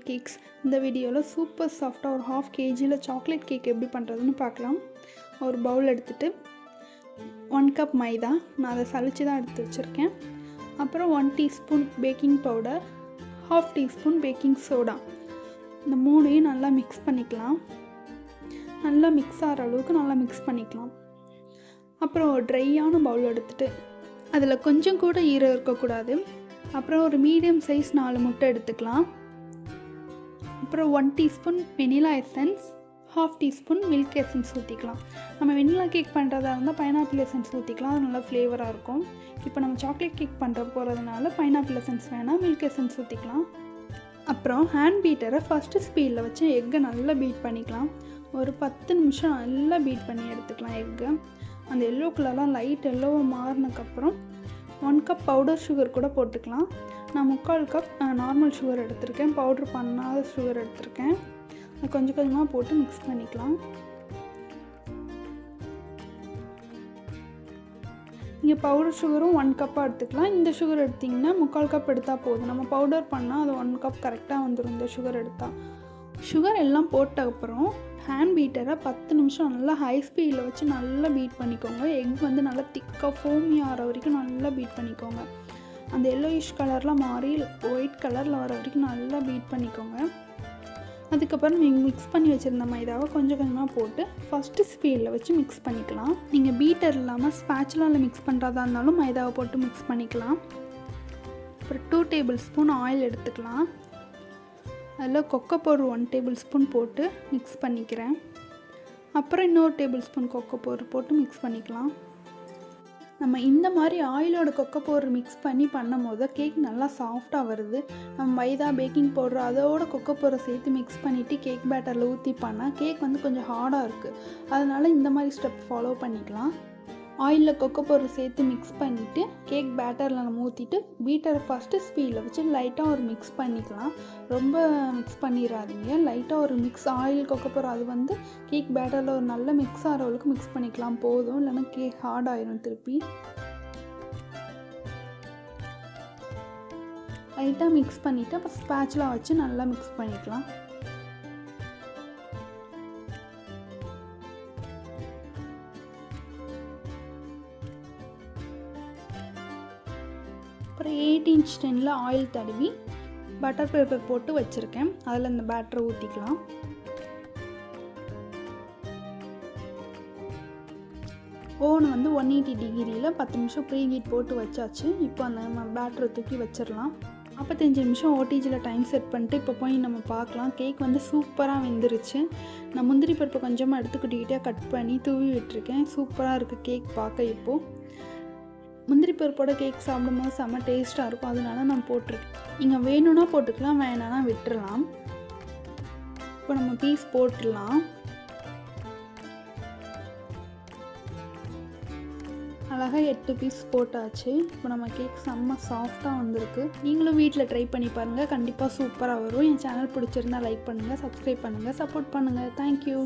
Cakes. இந்த வீடியோவில் super சாஃப்டாக ஒரு 1/2 kgயில் சாக்லேட் கேக் எப்படி பண்ணுறதுன்னு பார்க்கலாம். ஒரு பவுல் எடுத்துகிட்டு 1 கப் மைதா, நான் அதை சலிச்சு தான் எடுத்து வச்சுருக்கேன். அப்புறம் 1 teaspoon baking powder, 1/2 teaspoon baking soda, இந்த மூணையும் நல்லா மிக்ஸ் பண்ணிக்கலாம். நல்லா மிக்ஸ் ஆகிற அளவுக்கு நல்லா மிக்ஸ் பண்ணிக்கலாம். அப்புறம் ஒரு ட்ரையான பவுல் எடுத்துகிட்டு அதில் கொஞ்சம் கூட ஈரம் இருக்கக்கூடாது. அப்புறம் ஒரு மீடியம் சைஸ் 4 முட்டை எடுத்துக்கலாம். அப்புறம் 1 teaspoon vanilla essence, 1/2 teaspoon milk essence ஊற்றிக்கலாம். நம்ம வெனிலா கேக் பண்ணுறதா இருந்தால் பைனாப்பிள் எசன்ஸ் ஊற்றிக்கலாம், அது நல்லா ஃப்ளேவராக இருக்கும். இப்போ நம்ம சாக்லேட் கேக் பண்ணுற போகிறதுனால பைனாப்பிள் எசன்ஸ் வேணால் மில்க் எசன்ஸ் ஊற்றிக்கலாம். அப்புறம் ஹேண்ட் பீட்டரை ஃபஸ்ட்டு ஸ்பீடில் வச்சு எக்கை நல்லா பீட் பண்ணிக்கலாம். ஒரு 10 நிமிஷம் நல்லா பீட் பண்ணி எடுத்துக்கலாம் எக்கை. அந்த எல்லோ கலர்லாம் லைட் எல்லோவை மாறினதுக்கப்புறம் 1 கப் பவுடர் சுகர் கூட போட்டுக்கலாம். நான் 3/4 கப் நார்மல் சுகர் எடுத்திருக்கேன், பவுட்ரு பண்ணாத சுகர் எடுத்திருக்கேன். அது கொஞ்சம் கொஞ்சமாக போட்டு மிக்ஸ் பண்ணிக்கலாம். நீங்கள் பவுடர் சுகரும் 1 கப்பாக எடுத்துக்கலாம். இந்த சுகர் எடுத்திங்கன்னா 3/4 கப் எடுத்தால் போதும். நம்ம பவுடர் பண்ணால் அது 1 கப் கரெக்டாக வந்துடும் இந்த சுகர் எடுத்தால். சுகர் எல்லாம் போட்ட அப்புறம் ஹேண்ட் பீட்டரை 10 நிமிஷம் நல்லா ஹை ஸ்பீடில் வச்சு நல்லா பீட் பண்ணிக்கோங்க. எக் வந்து நல்லா திக்காக ஃபோமி ஆகிற வரைக்கும் நல்லா பீட் பண்ணிக்கோங்க. அந்த எல்லோயிஷ் கலர்லாம் மாறி ஒயிட் கலரில் வர வரைக்கும் நல்லா பீட் பண்ணிக்கோங்க. அதுக்கப்புறம் நீங்கள் மிக்ஸ் பண்ணி வச்சுருந்த மைதாவை கொஞ்சம் கொஞ்சமாக போட்டு ஃபஸ்ட்டு ஸ்பீடில் வச்சு மிக்ஸ் பண்ணிக்கலாம். நீங்கள் பீட்டர் இல்லாமல் ஸ்பேச்சுலாவில் மிக்ஸ் பண்ணுறதா இருந்தாலும் மைதாவை போட்டு மிக்ஸ் பண்ணிக்கலாம். அப்புறம் 2 டேபிள் ஸ்பூன் ஆயில் எடுத்துக்கலாம். அதில் கொக்கோ பவுடர் 1 டேபிள் ஸ்பூன் போட்டு மிக்ஸ் பண்ணிக்கிறேன். அப்புறம் இன்னொரு டேபிள் ஸ்பூன் கொக்கோ பவுடர் போட்டு மிக்ஸ் பண்ணிக்கலாம். நம்ம இந்த மாதிரி ஆயிலோட கொக்கோ பவுடர் மிக்ஸ் பண்ணி பண்ணும் போது கேக் நல்லா சாஃப்டாக வருது. நம்ம மைதா, பேக்கிங் பவுடர் அதோட கொக்கோ பவுடரை சேர்த்து மிக்ஸ் பண்ணிவிட்டு கேக் பேட்டரில் ஊற்றி பண்ணால் கேக் வந்து கொஞ்சம் ஹார்டாக இருக்குது. அதனால் இந்த மாதிரி ஸ்டெப் ஃபாலோ பண்ணிக்கலாம். ஆயிலில் கொக்கோ பவுடர் சேர்த்து மிக்ஸ் பண்ணிவிட்டு கேக் பேட்டரில் நம்ம ஊற்றிட்டு பீட்டரை ஃபஸ்ட்டு ஸ்பீடில் வச்சு லைட்டாக ஒரு மிக்ஸ் பண்ணிக்கலாம். ரொம்ப மிக்ஸ் பண்ணிடாதீங்க, லைட்டாக ஒரு மிக்ஸ் ஆயில் கொக்கோ பவுடர் அது வந்து கேக் பேட்டரில் ஒரு நல்ல மிக்ஸ் ஆகிற அளவுக்கு மிக்ஸ் பண்ணிக்கலாம் போதும், இல்லைன்னா கேக் ஹார்ட் ஆயிரும். திருப்பி லைட்டாக மிக்ஸ் பண்ணிவிட்டு அப்புறம் ஸ்பேச்சுலா வச்சு நல்லா மிக்ஸ் பண்ணிக்கலாம். அப்புறம் 8 இன்ச் டின்னில் ஆயில் தடவி பட்டர் பேப்பர் போட்டு வச்சுருக்கேன். அதில் இந்த பேட்டரை ஊற்றிக்கலாம். ஓவன் வந்து 180 டிகிரியில் 10 நிமிஷம் ப்ரீ ஹீட் போட்டு வச்சாச்சு. இப்போ அந்த நம்ம பேட்டரை தூக்கி வச்சிடலாம். 45 நிமிஷம் ஓடிஜியில் டைம் செட் பண்ணிட்டு இப்போ போய் நம்ம பார்க்கலாம். கேக் வந்து சூப்பராக வெந்துருச்சு. நான் முந்திரி பருப்பை கொஞ்சமாக எடுத்துக்கிட்டே கட் பண்ணி தூவி விட்டுருக்கேன். சூப்பராக இருக்குது கேக் பார்க்க. இப்போது முந்திரி பருப்போட கேக் சாப்பிடும்போது செம்ம டேஸ்ட்டாக இருக்கும், அதனால நான் போட்டிருக்கேன். நீங்கள் வேணும்னா போட்டுக்கலாம், வேணான்னா விட்டுறலாம். இப்போ நம்ம பீஸ் போட்டுடலாம். அழகாக 8 பீஸ் போட்டாச்சு. இப்போ நம்ம கேக் செம்ம சாஃப்டாக வந்திருக்கு. நீங்களும் வீட்டில் ட்ரை பண்ணி பாருங்கள், கண்டிப்பாக சூப்பராக வரும். என் சேனல் பிடிச்சிருந்தா லைக் பண்ணுங்கள், சப்ஸ்கிரைப் பண்ணுங்கள், சப்போர்ட் பண்ணுங்கள். தேங்க்யூ.